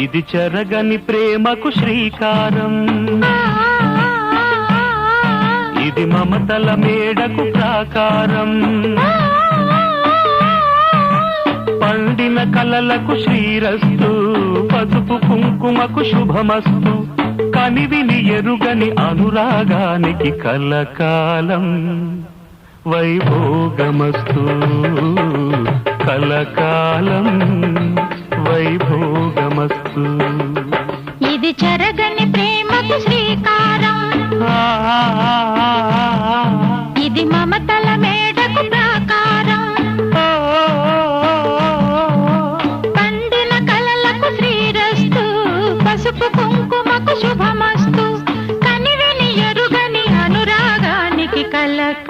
ఇది చెరగని ప్రేమకు శ్రీకారం, ఇది మమతల మేడకు ప్రాకారం, పండిన కలలకు శ్రీరస్తు, పసుపు కుంకుమకు శుభమస్తు, కనివిని ఎరుగని అనురాగానికి కలకాలం వైభోగమస్తు, కలకాలం వైభోగమస్తు. ఇది చెరగని ప్రేమకు శ్రీకారం, ఇది మమతల మేడకు ప్రాకారం, పండిన కలలకు శ్రీరస్తు, పసుపు కుంకుమకు శుభమస్తు, కనివిని ఎరుగని అనురాగానికి కలకాలం